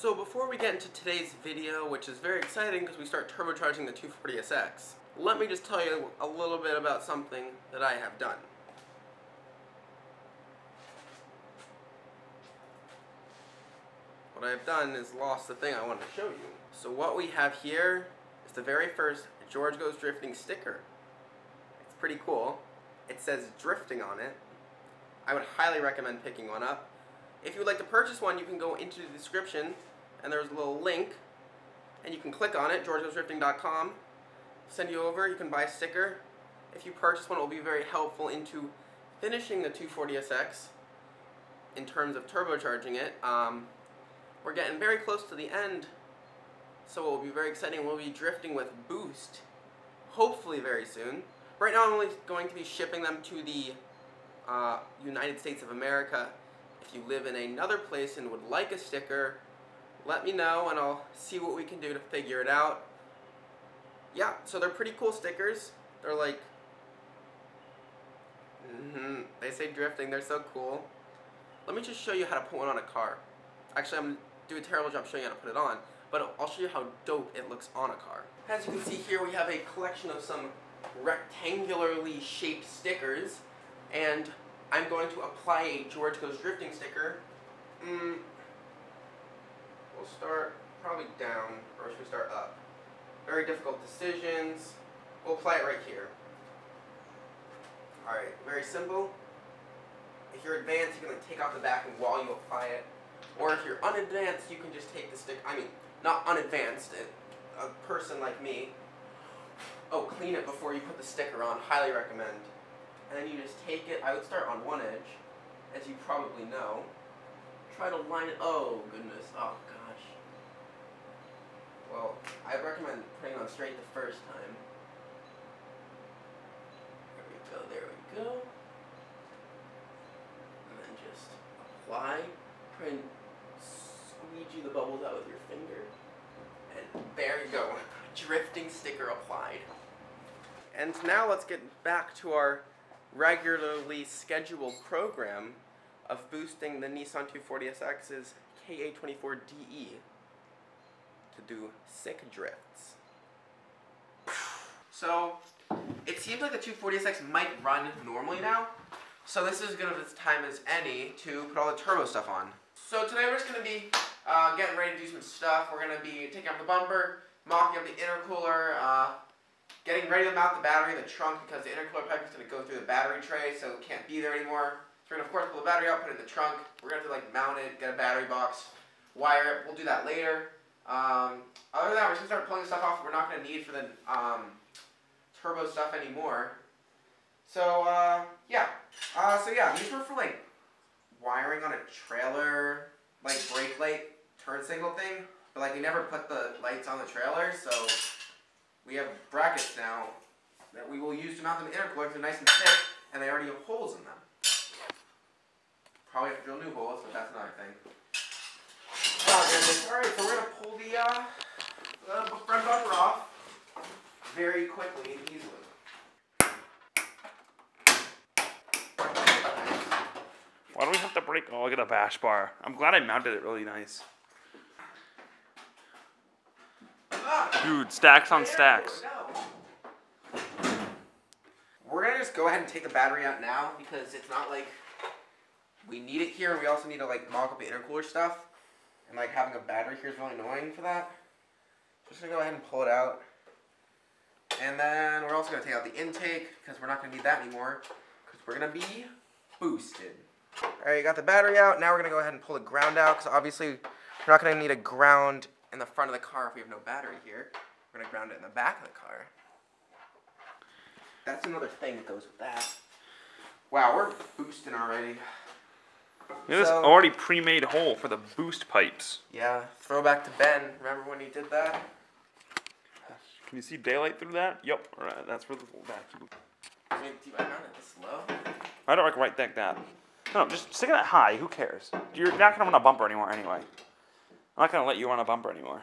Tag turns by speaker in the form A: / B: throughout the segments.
A: So before we get into today's video, which is very exciting because we start turbocharging the 240SX, let me just tell you a little bit about something that I have done. What I've done is lost the thing I wanted to show you. So what we have here is the very first George Goes Drifting sticker. It's pretty cool. It says drifting on it. I would highly recommend picking one up. If you would like to purchase one, you can go into the description and there's a little link and you can click on it, georgegoesdrifting.com. Send you over, you can buy a sticker. If you purchase one, it will be very helpful into finishing the 240SX in terms of turbocharging it. We're getting very close to the end, so it will be very exciting. We'll be drifting with Boost, hopefully very soon. Right now I'm only going to be shipping them to the United States of America. If you live in another place and would like a sticker, let me know and I'll see what we can do to figure it out. Yeah, so they're pretty cool stickers. They're like, they say drifting, they're so cool. Let me just show you how to put one on a car. Actually, I'm going to do a terrible job showing you how to put it on, but I'll show you how dope it looks on a car. As you can see here, we have a collection of some rectangularly shaped stickers, and I'm going to apply a George Goes Drifting sticker. We'll start probably down, or should we start up? Very difficult decisions. We'll apply it right here. Alright, very simple. If you're advanced, you can take off the backing while you apply it. Or if you're unadvanced, you can just take the stick. I mean, not unadvanced, a person like me. Oh, clean it before you put the sticker on. Highly recommend. And then you just take it. I would start on one edge, as you probably know. Try to line it. Oh, goodness. Oh, gosh. Well, I recommend putting it on straight the first time. There we go. There we go. And then just apply. Try and squeegee the bubbles out with your finger. And there you go. Drifting sticker applied. And now let's get back to our regularly scheduled program of boosting the Nissan 240SX's KA24DE to do sick drifts. So, it seems like the 240SX might run normally now. So this is as good of a time as any to put all the turbo stuff on. So today we're just going to be getting ready to do some stuff. We're going to be taking off the bumper, mocking up the intercooler, getting ready to mount the battery in the trunk because the intercooler pipe is going to go through the battery tray, so it can't be there anymore. So we're going to, of course, pull the battery out, put it in the trunk. We're going to have to mount it, get a battery box, wire it. We'll do that later. Other than that, we're just going to start pulling stuff off we're not going to need for the turbo stuff anymore. So, yeah. These were for, wiring on a trailer, brake light, turn signal thing. But, we never put the lights on the trailer, so we have brackets now that we will use to mount them in the intercooler because they're nice and thick, and they already have holes in them. Probably have to drill new holes, but that's another thing. Alright, so we're going to pull the front bumper off very quickly and easily.
B: Why do we have to break? Oh, look at the bash bar. I'm glad I mounted it really nice. Dude, stacks on stacks.
A: We're going to just go ahead and take the battery out now because it's not like we need it here. We also need to mock up the intercooler stuff. And having a battery here is really annoying for that. Just going to go ahead and pull it out. And then we're also going to take out the intake because we're not going to need that anymore because we're going to be boosted. Alright, you got the battery out. Now we're going to go ahead and pull the ground out because obviously we're not going to need a ground in the front of the car if we have no battery here. We're going to ground it in the back of the car. That's another thing that goes with that. Wow, we're boosting already.
B: Look at this already pre-made hole for the boost pipes.
A: Yeah, throwback to Ben. Remember when he did that?
B: Can you see daylight through that? Yep, right, that's where the vacuum.
A: Do I mount it this low?
B: I don't like that. No, just stick it at high. Who cares? You're not gonna run a bumper anymore anyway. I'm not gonna let you run a bumper anymore.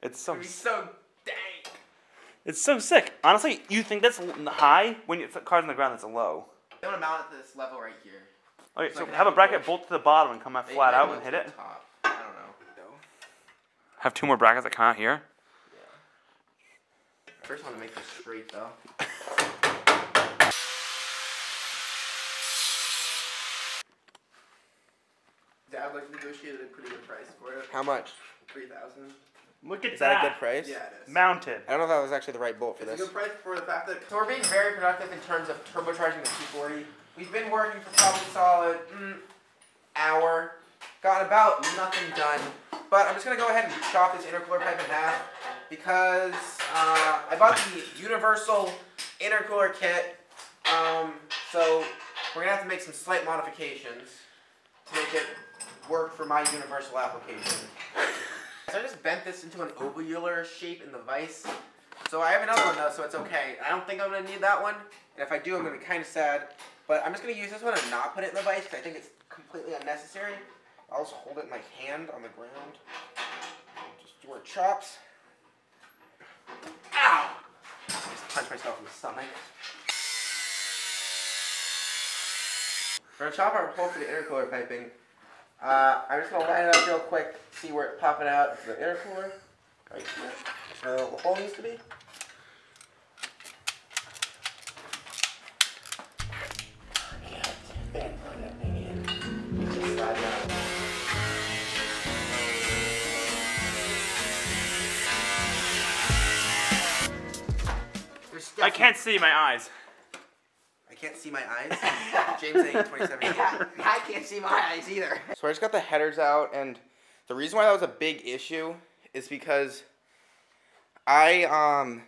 B: It's so
A: dang.
B: It's so sick. Honestly, you think that's high when the car's on the ground. That's a low.
A: I'm gonna mount it to this level right here.
B: Okay, so have a bracket bolt to the bottom and come flat out and hit it.
A: Alright,
B: Have 2 more brackets that come out here.
A: Yeah. First, I want to make this straight though. Dad negotiated a pretty good price for it. How much? $3,000.
B: Look at
A: Is that a good price?
B: Yeah, it is. Mounted.
A: I don't know if that was actually the right bolt for this. It's a good price for the fact that... So we're being very productive in terms of turbocharging the 240. We've been working for probably solid hour. Got about nothing done. But I'm just going to go ahead and chop this intercooler pipe in half because I bought the universal intercooler kit. So we're going to have to make some slight modifications to make it work for my universal application. So I just bent this into an ovular shape in the vise. So I have another one though, so it's okay. I don't think I'm going to need that one. And if I do, I'm going to be kind of sad. But I'm just going to use this one and not put it in the vise because I think it's completely unnecessary. I'll just hold it in my hand on the ground. Just where it chops. Ow! I just punched myself in the stomach. We're going to chop our hole for the intercooler piping. I'm just going to line it up real quick, see where it's popping out. The intercooler, right here. Where the hole needs to be.
B: I can't see my eyes.
A: I can't see my eyes? James A. 2017. I can't see my eyes either. So I just got the headers out, and the reason why that was a big issue is because I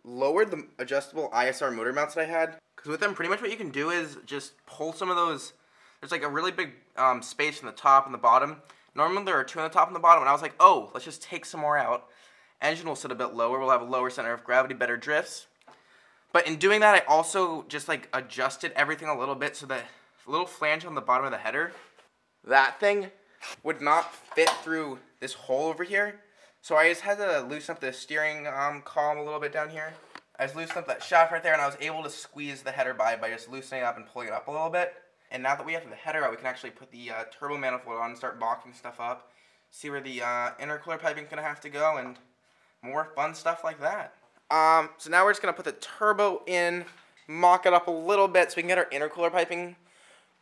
A: lowered the adjustable ISR motor mounts that I had. Because with them, pretty much what you can do is just pull some of those. There's like a really big space in the top and the bottom. Normally there are 2 on the top and the bottom, and I was like, oh, let's just take some more out. Engine will sit a bit lower. We'll have a lower center of gravity, better drifts. But in doing that, I also just like adjusted everything a little bit so that the little flange on the bottom of the header, that thing would not fit through this hole over here. So I just had to loosen up the steering column a little bit down here. I just loosened up that shaft right there, and I was able to squeeze the header by just loosening it up and pulling it up a little bit. And now that we have the header out, we can actually put the turbo manifold on and start mocking stuff up. See where the intercooler piping is going to have to go, and more fun stuff like that. So now we're just going to put the turbo in, mock it up a little bit so we can get our intercooler piping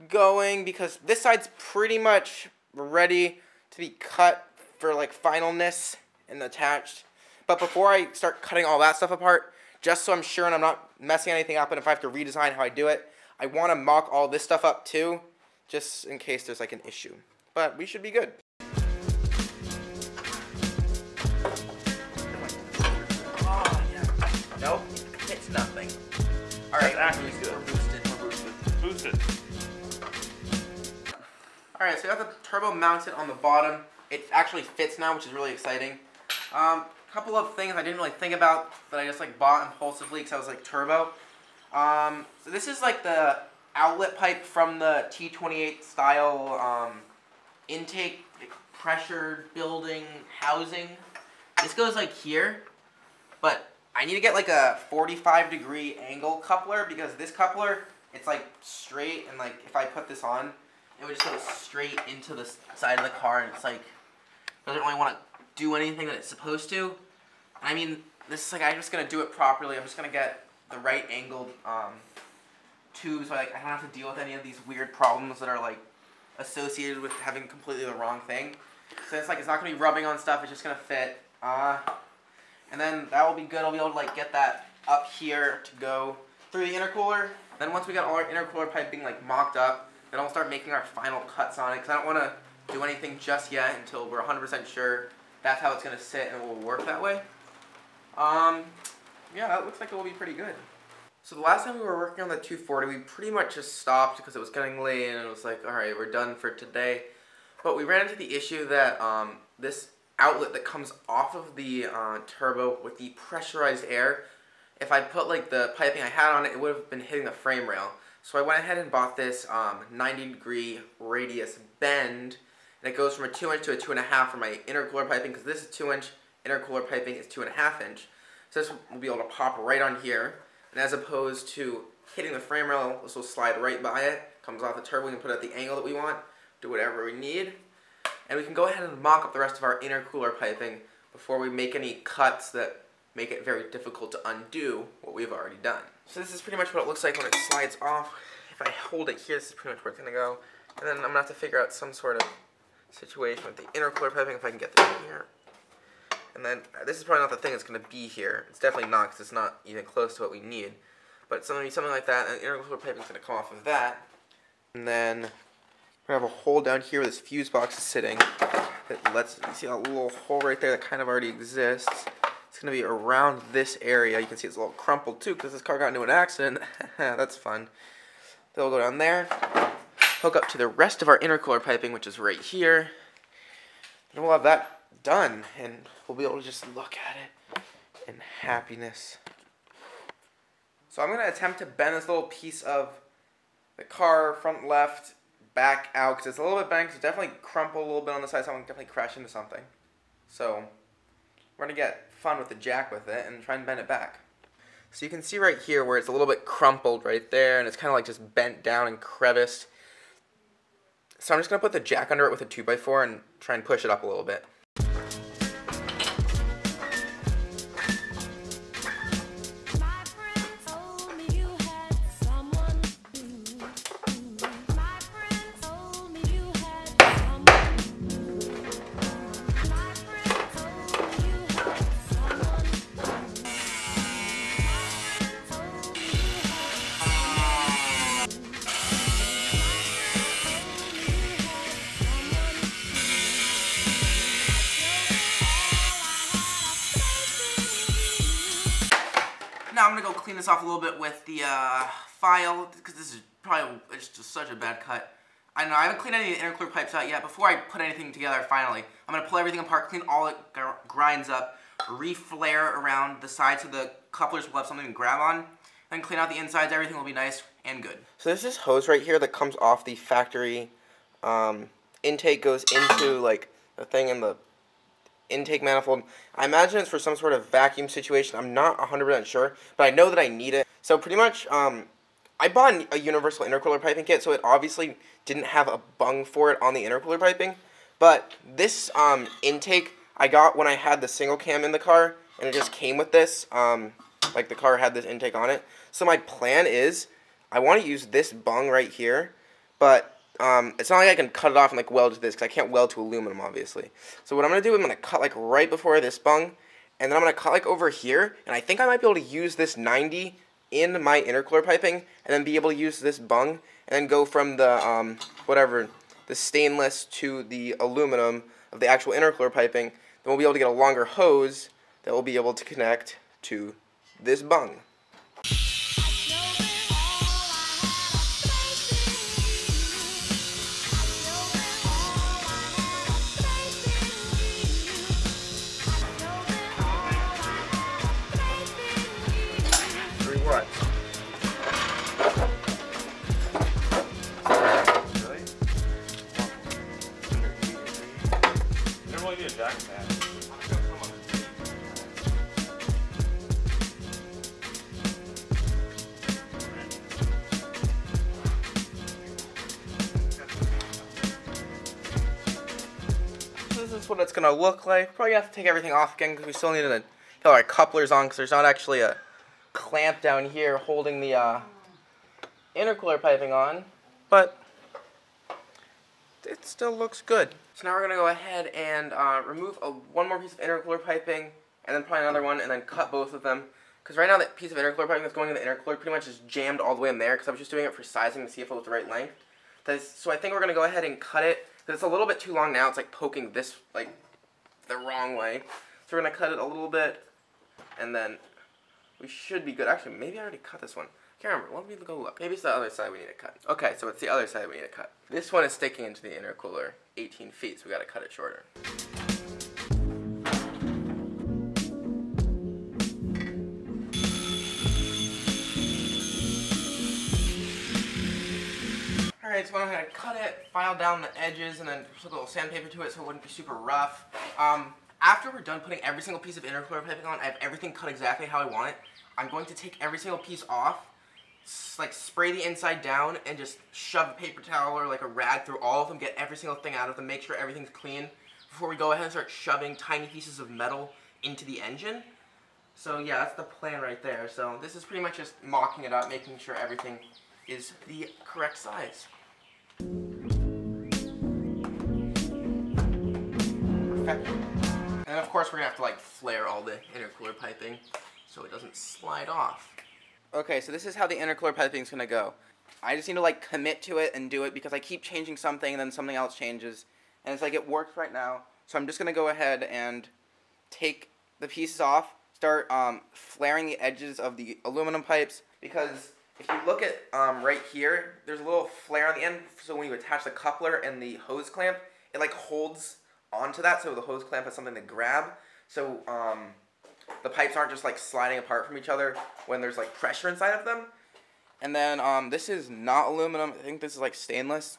A: going, because this side's pretty much ready to be cut for like finalness and attached. But before I start cutting all that stuff apart, just so I'm sure and I'm not messing anything up and if I have to redesign how I do it, I want to mock all this stuff up too, just in case there's like an issue. But we should be good. Nope, it's nothing. Alright,
B: actually good.
A: We're boosted. Alright, so I got the turbo mounted on the bottom. It actually fits now, which is really exciting. Couple of things I didn't really think about that I just like bought impulsively because I was like turbo. So this is like the outlet pipe from the T28 style intake pressure building housing. This goes like here, but I need to get like a 45-degree angle coupler because this coupler, it's like straight, and like if I put this on, it would just go straight into the side of the car, and it's like doesn't really want to do anything that it's supposed to. I mean, this is like I'm just gonna do it properly. I'm just gonna get the right angled tube so like I don't have to deal with any of these weird problems that are like associated with having completely the wrong thing. So it's like it's not gonna be rubbing on stuff. It's just gonna fit. And then that will be good. I'll be able to like get that up here to go through the intercooler. Then once we got all our intercooler piping like mocked up, then I'll start making our final cuts on it because I don't want to do anything just yet until we're 100% sure that's how it's going to sit and it will work that way. Yeah, it looks like it will be pretty good. So the last time we were working on the 240, we pretty much just stopped because it was getting late and it was like, alright, we're done for today. But we ran into the issue that this outlet that comes off of the turbo with the pressurized air, if I put like the piping I had on it, it would have been hitting the frame rail. So I went ahead and bought this 90-degree radius bend, and it goes from a 2-inch to a 2.5 for my intercooler piping, because this is 2-inch, intercooler piping is 2.5-inch. So this will be able to pop right on here, and as opposed to hitting the frame rail, this will slide right by it, comes off the turbo, we can put it at the angle that we want, do whatever we need. And we can go ahead and mock up the rest of our intercooler piping before we make any cuts that make it very difficult to undo what we've already done. So this is pretty much what it looks like when it slides off. If I hold it here, this is pretty much where it's going to go. And then I'm going to have to figure out some sort of situation with the intercooler piping if I can get this in here. And then this is probably not the thing that's going to be here. It's definitely not, because it's not even close to what we need. But it's going to be something like that, and the intercooler piping is going to come off of that. And then we're going to have a hole down here where this fuse box is sitting. That lets, you see a little hole right there that kind of already exists. It's going to be around this area. You can see it's a little crumpled too because this car got into an accident. That's fun. They'll go down there, hook up to the rest of our intercooler piping, which is right here. And we'll have that done, and we'll be able to just look at it in happiness. So I'm going to attempt to bend this little piece of the car front left back out, because it's a little bit bent, because it's definitely crumpled a little bit on the side, so I'm going to definitely crash into something. So we're going to get fun with the jack with it and try and bend it back. So you can see right here where it's a little bit crumpled right there, and it's kind of like just bent down and creviced. So I'm just going to put the jack under it with a 2x4 and try and push it up a little bit. Now I'm going to go clean this off a little bit with the file, because this is probably just such a bad cut. I know I haven't cleaned any of the intercooler pipes out yet. Before I put anything together, finally, I'm going to pull everything apart, clean all it grinds up, re-flare around the sides so the couplers will have something to grab on, then clean out the insides. Everything will be nice and good. So there's this hose right here that comes off the factory intake, goes into like the thing in the intake manifold. I imagine it's for some sort of vacuum situation. I'm not 100% sure, but I know that I need it. So pretty much, I bought a universal intercooler piping kit, so it obviously didn't have a bung for it on the intercooler piping. But this intake I got when I had the single cam in the car, and it just came with this. Like the car had this intake on it. So my plan is, I want to use this bung right here, but it's not like I can cut it off and like weld to this, because I can't weld to aluminum, obviously. So what I'm going to do is I'm going to cut like right before this bung, and then I'm going to cut like over here, and I think I might be able to use this 90 in my intercooler piping, and then be able to use this bung, and then go from the, the stainless to the aluminum of the actual intercooler piping. Then we'll be able to get a longer hose that will be able to connect to this bung. What?
B: Really? You don't really need a jack pad.
A: This is what it's going to look like. Probably have to take everything off again, because we still need to get our couplers on, because there's not actually a clamp down here holding the intercooler piping on, but it still looks good. So now we're going to go ahead and remove one more piece of intercooler piping, and then probably another one, and then cut both of them. Because right now that piece of intercooler piping that's going in the intercooler pretty much is jammed all the way in there, because I was just doing it for sizing to see if it was the right length. So I think we're going to go ahead and cut it, because it's a little bit too long now. It's like poking this like the wrong way. So we're going to cut it a little bit, and then we should be good. Actually, maybe I already cut this one. I can't remember. Let me go look. Maybe it's the other side we need to cut. Okay, so it's the other side we need to cut. This one is sticking into the intercooler 18 feet, so we got to cut it shorter. Alright, so I went ahead and cut it, filed down the edges, and then put a little sandpaper to it so it wouldn't be super rough. After we're done putting every single piece of intercooler piping on, I have everything cut exactly how I want it. I'm going to take every single piece off, like spray the inside down, and just shove a paper towel or like a rag through all of them, get every single thing out of them, make sure everything's clean before we go ahead and start shoving tiny pieces of metal into the engine. So yeah, that's the plan right there. So this is pretty much just mocking it up, making sure everything is the correct size. Perfect. And of course we're gonna have to like flare all the intercooler piping so it doesn't slide off. Okay, so this is how the intercooler piping is gonna go. I just need to like commit to it and do it because I keep changing something and then something else changes. And it's like it works right now. So I'm just gonna go ahead and take the pieces off, start flaring the edges of the aluminum pipes, because if you look at right here, there's a little flare on the end, so when you attach the coupler and the hose clamp, it like holds onto that, so the hose clamp has something to grab, so the pipes aren't just like sliding apart from each other when there's like pressure inside of them. And then this is not aluminum, I think this is like stainless.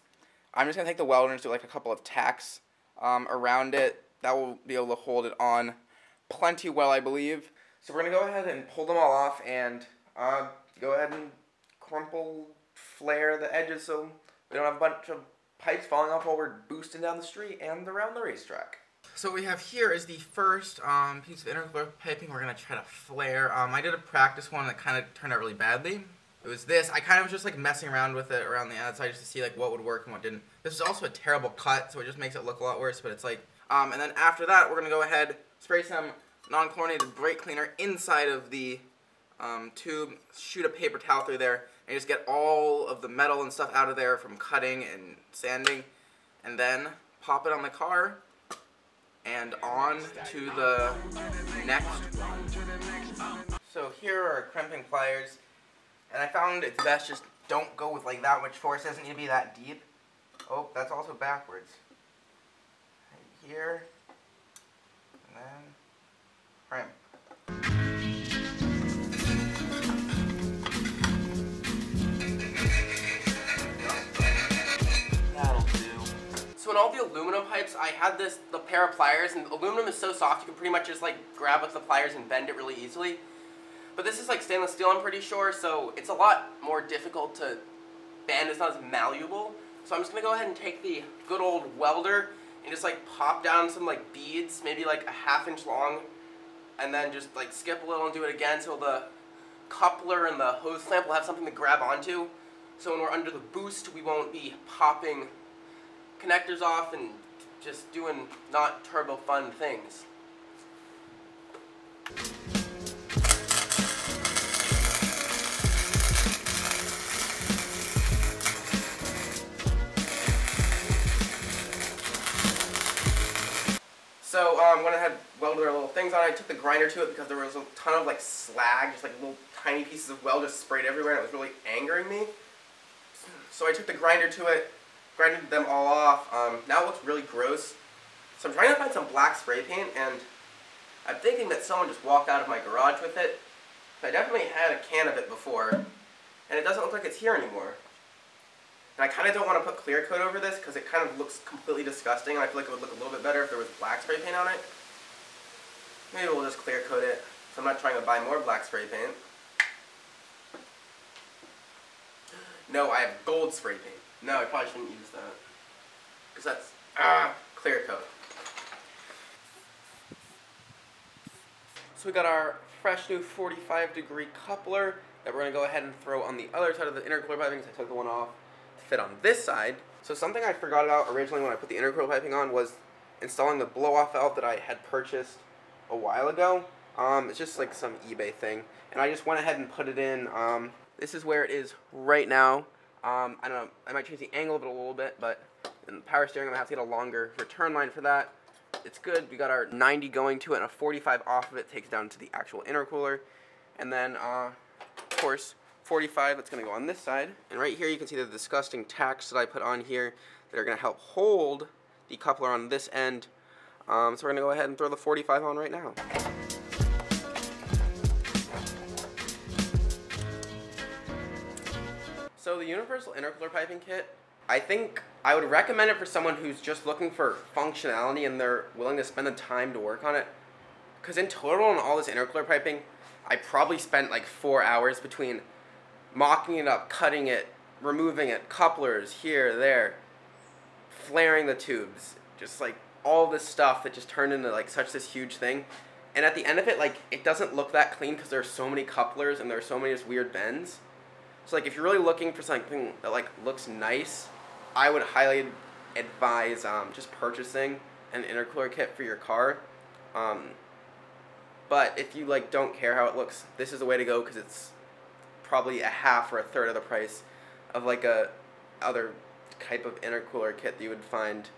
A: I'm just going to take the welder and do like a couple of tacks around it. That will be able to hold it on plenty well, I believe. So we're going to go ahead and pull them all off and go ahead and flare the edges so we don't have a bunch of pipes falling off while we're boosting down the street and around the racetrack. So what we have here is the first piece of intercooler piping we're going to try to flare. I did a practice one that kind of turned out really badly. It was this. I kind of was just like messing around with it around the outside just to see like what would work and what didn't. This is also a terrible cut, so it just makes it look a lot worse, but it's like, and then after that we're going to go ahead, spray some non-chlorinated brake cleaner inside of the tube, shoot a paper towel through there, and just get all of the metal and stuff out of there from cutting and sanding, and then pop it on the car and on to the next one. So here are our crimping pliers, and I found it's best just don't go with like that much force. It doesn't need to be that deep. Oh, that's also backwards. Right here, and then crimp. So in all the aluminum pipes, I had the pair of pliers, and aluminum is so soft you can pretty much just like grab with the pliers and bend it really easily. But this is like stainless steel, I'm pretty sure, so it's a lot more difficult to bend. It's not as malleable. So I'm just gonna go ahead and take the good old welder and just like pop down some like beads, maybe like a ½ inch long, and then just like skip a little and do it again so the coupler and the hose clamp will have something to grab onto. So when we're under the boost, we won't be popping connectors off and just doing not turbo fun things. So when I had welded our little things on, I took the grinder to it because there was a ton of like slag, just like little tiny pieces of weld just sprayed everywhere, and it was really angering me. So I took the grinder to it, grinded them all off. Now it looks really gross. So I'm trying to find some black spray paint, and I'm thinking that someone just walked out of my garage with it. I definitely had a can of it before, and it doesn't look like it's here anymore. And I kind of don't want to put clear coat over this because it kind of looks completely disgusting, and I feel like it would look a little bit better if there was black spray paint on it. Maybe we'll just clear coat it, so I'm not trying to buy more black spray paint. No, I have gold spray paint. No, I probably shouldn't use that. Because that's, clear coat. So we got our fresh new 45-degree coupler that we're going to go ahead and throw on the other side of the intercooler piping, because I took the one off to fit on this side. So something I forgot about originally when I put the intercooler piping on was installing the blow-off valve that I had purchased a while ago. It's just like some eBay thing, and I just went ahead and put it in. This is where it is right now. I don't know, I might change the angle of it a little bit, but in the power steering I'm going to have to get a longer return line for that. It's good. We got our 90 going to it, and a 45 off of it takes down to the actual intercooler. And then, of course, 45 that's going to go on this side. And right here you can see the disgusting tacks that I put on here that are going to help hold the coupler on this end. So we're going to go ahead and throw the 45 on right now. So the universal intercooler piping kit, I think I would recommend it for someone who's just looking for functionality and they're willing to spend the time to work on it. Because in total on all this intercooler piping, I probably spent like 4 hours between mocking it up, cutting it, removing it, couplers here, there, flaring the tubes. Just like all this stuff that just turned into like such this huge thing. And at the end of it, like, it doesn't look that clean because there's so many couplers and there's so many just weird bends. So like if you're really looking for something that like looks nice, I would highly advise just purchasing an intercooler kit for your car. But if you like don't care how it looks, this is the way to go because it's probably a half or a third of the price of like a other type of intercooler kit that you would find.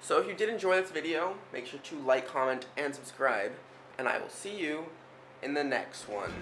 A: So if you did enjoy this video, make sure to like, comment, and subscribe, and I will see you in the next one.